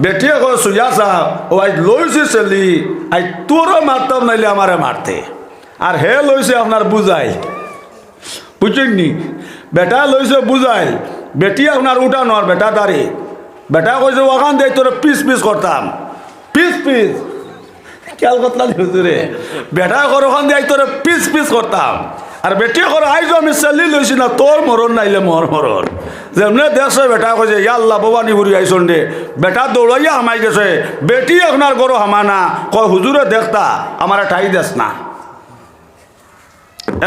বেটিয়ে কয় সুজা সাহ ও আজ লইছি ছেলি আজ তোরও মারতাম নাইলে আমারে মারতে আর হে লইছে আপনার বুঝাই বুঝছেননি বেটা লইছে বুঝাই বেটি আপনার উঠানো আর বেটা দাঁড়ি বেটা কইছে ওখান দিয়ে তোর পিস পিস করতাম পিস পিস খেয়াল করতাম হুজুরে বেটা করে ওখান দিয়ে তোর পিস পিস করতাম আর বেটি করে আইজ আমি ছেলি লইছি না তোর মরণ নাইলে মোর মরণ যেমনি দেখছে বেটা কইছে ইয়াল্লা ভবানী বুড়ি আইসন দে বেটা দৌড়াইয়া হামাই গেছে বেটি আপনার গরু হামানা কয় হুজুরে দেখতা আমার ঠাই দেশ না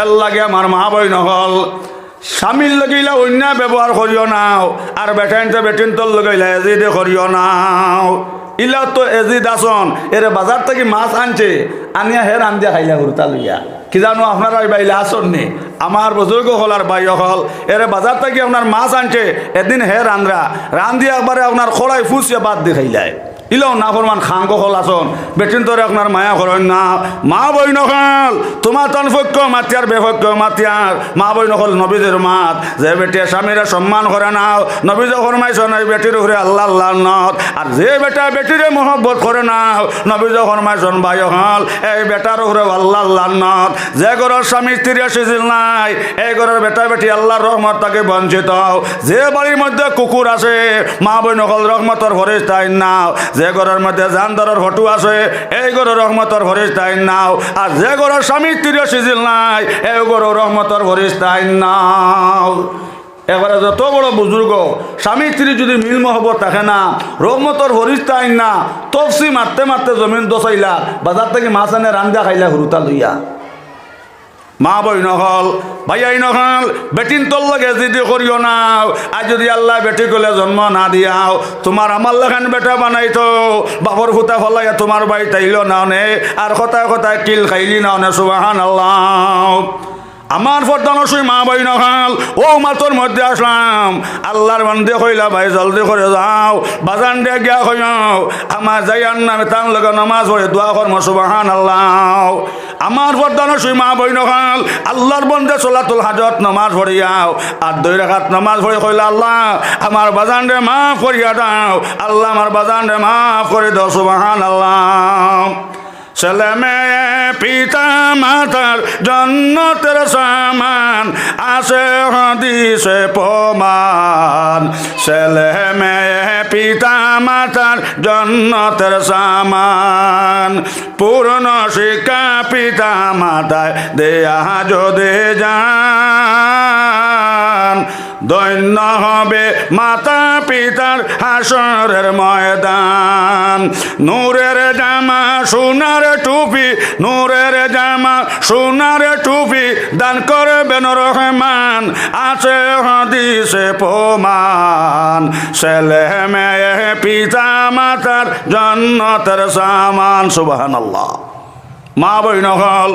এর লাগে আমার মা বই নহল স্বামীর লগাইলা অন্যায় ব্যবহার করিও নাও আর বেটাইনতে বেটিন তোর লগাইলা এজিদে করিও নাও ইলা তো এজিদ আসন এরে বাজার থেকে মাছ আনছে আনিয়া হে রান্দিয়া খাইলা হুরতা লইয়া কি জানো আপনারা ওই বাইলে আসন নি আমার বুজুর্গ হল আর ভাই হল এরে বাজার থেকে আপনার মাছ আনছে এদিন হে রান্দিয়া একবারে আপনার খোলাই ফুসিয়া বাদ দিয়ে খাইলায় ইলাও না ফরমান খাঙ্গ হল আসন বেটিন তোরে আপনার মায়া করেন না মা বই নকল তোমার তন পক্ষ মাতিয়ার বেপক্ষ মাতিয়ার মা বই নকল নবীদের মাত যে বেটিয়া স্বামীরা সম্মান করে নাও নবী যখন মাইছেন এই বেটির উপরে আল্লাহ আল্লাহ নত আর যে বেটা বেটিরে মহব্বত করে নাও নবী যখন মাইছেন ভাই হল এই বেটার উপরে আল্লাহ আল্লাহ নত যে ঘরের স্বামী স্ত্রী সিজিল নাই এই ঘরের বেটা বেটি আল্লাহর রহমত তাকে বঞ্চিত যে বাড়ির মধ্যে কুকুর আছে মা বই নকল রহমতর ফরিস্তাই নাও যে ঘরের মধ্যে জানদারের ফটো আছে এই ঘরের রহমতর ফরিস্তাই নাও আর যে ঘরের স্বামী স্ত্রী সিজিল নাই এই ঘরের রহমতর ফরিস্তাই নাও এবারে যত বড় বুজুর্গ স্বামী স্ত্রী যদি মিল মহব্বত থাকে না রহমতর ফরিস্তা আইন না তফসি মারতে মারতে জমিন দোসাইলা বাজার থেকে মাছ আনে রান্দা খাইলা হুরুতা লইয়া মা বই নহল ভাইয়াই নহল বেটিন তোর লগে যদি করিও নাও আর যদি আল্লাহ বেটি কলে জন্ম না দিয়াও তোমার আমার লেখান বেটা বানাইতো বাপর ফুটা ফলাইয়া তোমার বাড়ি তাইল নাও নে আর কথায় কথায় কিল খাইলি নাও নে সুবহান আল্লাহ আমার ফর্দানসই মা বই নখাল ও মাতর মধ্যে আসলাম আল্লাহর বান্দে কইলা ভাই জলদি করে যাও বাজান দে গিয়া কইও আমার যাইয়ার নামে তার লগে নামাজ পড়ে দোয়া কর্ম সুবহান আল্লাহ আমার ফর্দানসই মা বই নখাল আল্লাহর বন্দে সলাতুল হাজত নামাজ পড়িয়াও আর 2 রাকাত নামাজ পড়ে কইলা আল্লাহ আমার বাজান দে মাফ করিয়া দাও আল্লাহ আমার বাজান দে মাফ করে দাও সুবহান আল্লাহ ছেলে মেয়ে পিতা মাতার জন্নতের সামান আছে হাদিসে প্রমাণ ছেলে মেয়ে পিতা মাতার জন্নতের সামান পূর্ণ শিক্ষা পিতা মাতায় দেয়া যদি যান দৈন্য হবে মাতা পিতার হাসরের ময়দান নূরের জামা সোনার টুপি নূরের জামা সোনার টুপি দান করবেন রহমান আছে হাদিসে প্রমাণ ছেলে মেয়ে পিতা মাতার জন্নতের সামান সুবহানাল্লাহ মা বই নহল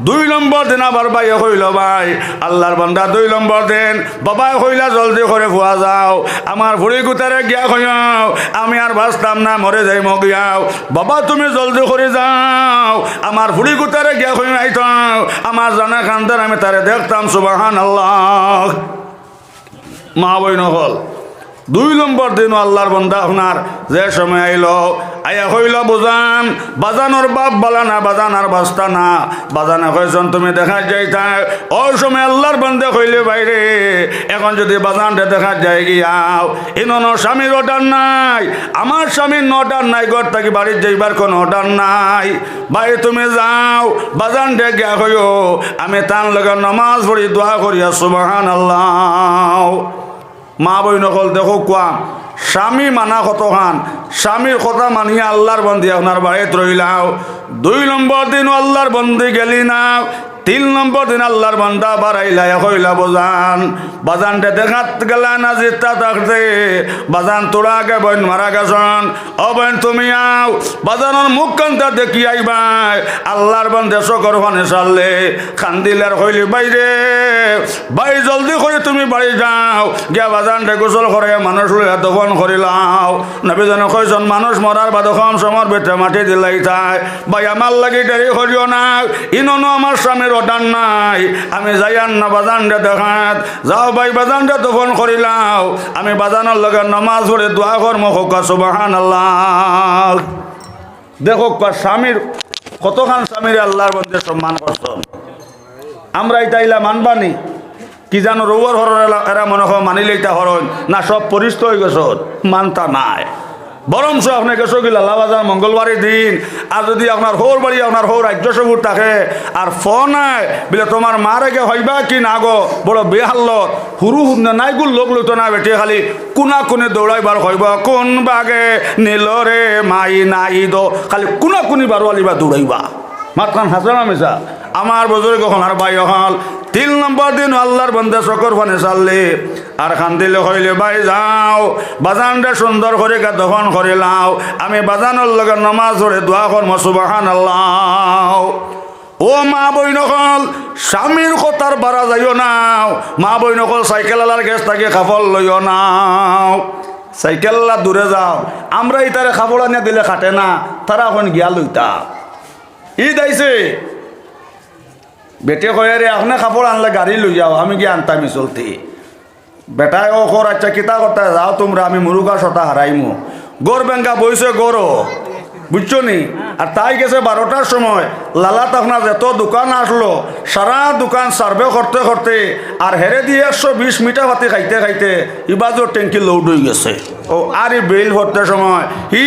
2 নম্বর দিন আবার ভাই হইল ভাই আল্লাহর বান্দা 2 নম্বর দিন বাবা হইলা জলদি করে ফুয়া যাও আমার ভুড়ি গুতারে গিয়া কইও আমি আর বাঁচতাম না মরে যাই মগিয়াও বাবা তুমি জলদি করে যাও আমার ভুড়ি গুতারে গিয়া কইও আইতাও আমার জানা খানদার আমি তারে দেখতাম সুবহানাল্লাহ মা বই নহল 2 নম্বর দিন আল্লাহর বান্দা আপনার যে সময় আইল আয়া হইল বুঝান বাজানোর বাপ বলা না বাজান আর বাস্তা না বাজানে কইছেন তুমি দেখা যাইতা ওই সময় আল্লাহর বান্দা কইলে বাইরে এখন যদি বাজানটা দেখা যায় গিয়াও ইনো স্বামীর অর্ডার নাই আমার স্বামীর অর্ডার নাই ঘর থেকে বাড়ির যাইবার কোনো অর্ডার নাই ভাই তুমি যাও বাজানটা গিয়া কইও আমি তান লগে নামাজ পড়ি দোয়া করিয়া সুবহানাল্লাহ মা বই নকল দেখো কোয়া স্বামী মানা কতখান স্বামীর কথা মানিয়া আল্লাহর বন্দি আপনার বাড়িত রইলাও 2 নম্বর দিন আল্লাহর বন্দি গেলি না 3 নম্বর দিন আল্লাহর বান্দা বাড়াইলা কইলা বাজান বাজানটা দেখাত গেলা না জিতা থাকতে বাজান তোরা আগে বইন মারা গেছন ও বইন তুমি আও বাজানোর মুখ কান্তা দেখি আইবাই আল্লাহর বান্দে সকর ফানে চাললে খান্দিলার কইলি বাইরে ভাই জলদি করে তুমি বাড়ি যাও গিয়া বাজানটা গোসল করে মানুষ লইয়া দফন করিলাও নবীজনে কইছেন মানুষ মরার বাদ কম সমর বেটে মাটি দিলাই তাই ভাই আমার লাগি দেরি করিও না ইনো আমার স্বামীর অর্ডার নাই আমি যাইয়ান না বাজানটা দেখাত যাও ভাই বাজানটা তো ফোন করিলাও আমি বাজানোর লগে নমাজ পড়ে দোয়া কর্ম হোক সুবহানাল্লাহ। দেখো স্বামীর কতখান স্বামীর আল্লাহর মধ্যে সম্মান করছেন। আমরা এটা ইলা মানবানি কি জানো রৌয়ার হরণ এরা মনে হয় মানিলে এটা হরণ না সব পরিস্থিত হয়ে গেছ মানতা নাই বরং আপনার গেছো কি লালাবাজার মঙ্গলবারের দিন আর যদি আপনার হোর বাড়ি আপনার হোর রাজ্য সবুর থাকে আর ফোন নাই বলে তোমার মা রেখে হইবা কি না গো বড় বেহাল্ল হুরু নাইগুল লোক লইতো না বেটে খালি কোনা কোনে দৌড়াইবার হইব কোন বাগে নীল রে মাই নাই দো খালি কোনা কোনি বারোয়ালি বা দৌড়াইবা মাতখান হাসনা মেশা আমার বজরে কখন আর বাই হল 3 নম্বর দিন আল্লাহর বন্দে শকর ফানে চাললে আর খান দিলে হইলে ভাই যাও বাজানটা সুন্দর করে দহন করে লাও আমি বাজানোর লগে নমাজ পড়ে দোয়া করম সুবহানাল্লাহ। ও মা বই নকল স্বামীর কথার বাড়া যাইও নাও মা বই নকল সাইকেল আলার গ্যাস থাকে কাপড় লইও নাও সাইকেল্লা দূরে যাও আমরা ইতারে খাবড় আনিয়া দিলে খাটে না তারা এখন গিয়া লইতা ঈদ আইছে বেটে কয়ে রে আপনি কাপড় আনলে গাড়ি লই যাও আমি গিয়ে আনতামি চলতি বেটায় ও কর আচ্ছা কিতা করতে যাও তোমরা আমি মুরুগা সটা হারাইমু গোর ব্যাঙ্গা বইছে গরো বুঝছো নি আর তাই গেছে 12টার সময় লালা তখন এত দোকান আসলো সারা দোকান সার্ভে করতে করতে আর হেরে দিয়ে 120 মিটা ভাতি খাইতে খাইতে ইবাজোর ট্যাঙ্কি লোড হয়ে গেছে ও আর বিল ভরতে সময় হি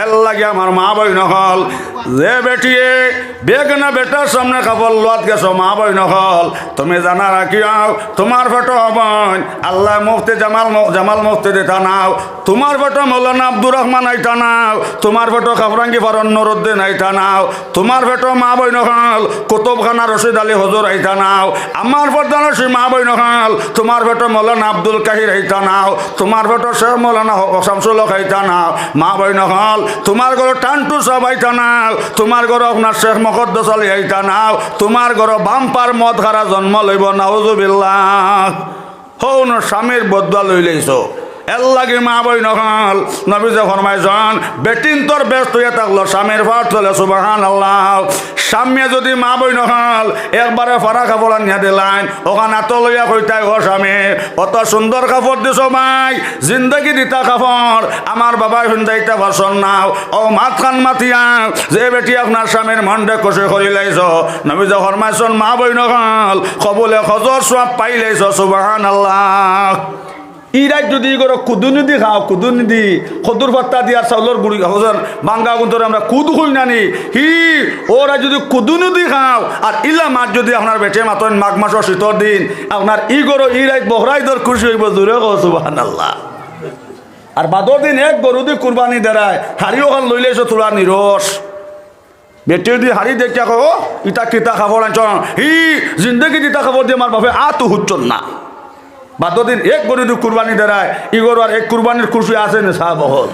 এল লাগে আমার মা বই নহল যে বেটিয়ে বেগ না বেটার সামনে কাপড় লোয়াত গেছো মা বই নহল তুমি জানা রাখিয়াও তোমার ফটো হবন আল্লাহ মুফতি জামাল মুফতি দেতা নাও তোমার ফটো মৌলানা আব্দুর রহমান আইতা নাও তোমার ফটো কাফরাঙ্গি ফারন নুরুদ্দিন আইতা নাও তোমার ফটো মা বই নহল কুতুবখানা রশিদ আলী হজুর আইতা নাও আমার ফটো নসি মা বই নহল তোমার ফটো মৌলানা আব্দুল কাহির আইতা নাও তোমার ফটো শেখ মৌলানা শামসুল হক আইতা নাও মা বই নহল তোমার ঘর টান্টু সব আইতা নাও তোমার ঘর আপনার শেখ মুকদ্দাস আলী আইতা নাও তোমার ঘর বাম্পার মদ খারা জন্ম লইব নাউজুবিল্লাহ হৌন স্বামীর বদুয়া লই লইছো এর লাগে মা বই নহল নবীজে ফরমাইছেন বেটিন তোর ব্যস্ত হয়ে থাকলো স্বামীর ভাত চলে সুবহানাল্লাহ। স্বামী যদি মা বই নহল একবারে ফারা কাপড় আনিয়া দিলাইন ওখানে এত লইয়া কইতাই ও স্বামী অত সুন্দর কাপড় দিছ ভাই জিন্দগি দিতা কাপড় আমার বাবা হিন্দাইতে ভাষণ নাও ও মাত খান মাতিয়া যে বেটি আপনার স্বামীর মনডে কষে করি লাইছ নবীজে ফরমাইছেন মা বই নহল কবলে খজর সব পাই লাইছ সুবহানাল্লাহ। ইরাই যদি করো কুদুনি দি খাও কুদুনি দি খদুর পাত্তা দি আর চাউলের গুড়ি হজন বাঙ্গা গুন্তরে আমরা কুদ হই নানি হি ওরা যদি কুদুনি দি খাও আর ইলা মাছ যদি আপনার বেটে মাতন মাঘ মাসের শীতর দিন আপনার ই করো ইরাই বহরাই দর খুশি হইব জোরে কো সুবহানাল্লাহ। আর বাদর দিন এক গরু দি কুরবানি দেরায় হাড়িও খান লইলে এসে তোলা নিরস বেটে দি হাড়ি দেখিয়া কো ইটা কিতা খাবার আনছ হি জিন্দগি দিতা খাবার দিয়ে আমার বাপে তো হুচ্ছন না বাদদিন এক গরু কুরবানি দেয় ই গরু আর এক কুরবানির খুশি আছে না সাহ বহল